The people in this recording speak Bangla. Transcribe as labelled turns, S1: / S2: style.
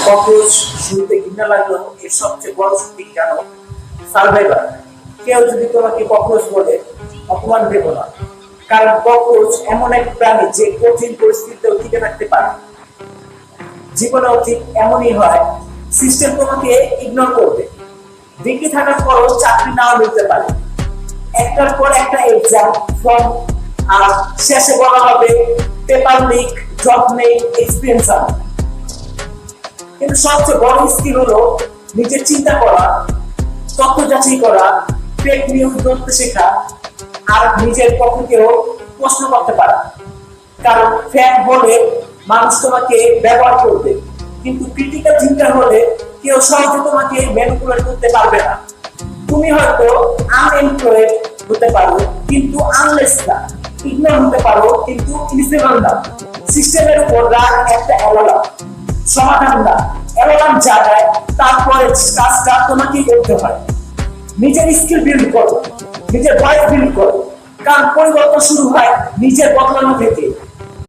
S1: ককরোচ শুরুতে ঘৃণা লাগলো, এর সবচেয়ে বড় শক্তি জানো? সার্ভাইভার। কেউ যদি তোমাকে ককরোচ বলে, অপমান দেব না, কারণ ককরোচ এমন এক প্রাণী যে কঠিন পরিস্থিতিতেও টিকে থাকতে পারে। জীবনেও ঠিক এমনই হয়, সিস্টেম তোমাকে ইগনোর করবে, ডিগ্রি থাকার পরও চাকরি নাও মিলতে পারে, একটার পর একটা এক্সাম ফর্ম, আর শেষে বলা হবে পেপার লিক, জব নেই, এক্সপিরিয়েন্স আছে। কিন্তু সবচেয়ে বড় স্কিল হলো নিজের চিন্তা করা, তথ্য যাচাই করা, ফেক নিউজ ধরতে শেখা, আর নিজের পক্ষেও প্রশ্ন করতে পারা। কারণ ফ্যান হলে মানুষ তোমাকে ব্যবহার করবে, কিন্তু ক্রিটিক্যাল চিন্তা হলে কেউ সহজে তোমাকে ম্যানিপুলেট করতে পারবে না। তুমি হয়তো আনএমপ্লয়েড হতে পারো, কিন্তু আনলেস না, ইগনোর হতে পারো, কিন্তু ইনফ্লেবল না। সিস্টেমের উপর রাগ একটা অ্যালার্ম, সমাধান না, অ্যালার্ম জাগায়, তারপরে কাজটা তোমাকেই করতে হয়। নিজের স্কিল বিল্ড করো, নিজের ভয়েস বিল্ড করো, কারণ পরিবর্তন শুরু হয় নিজের বদলানো থেকে।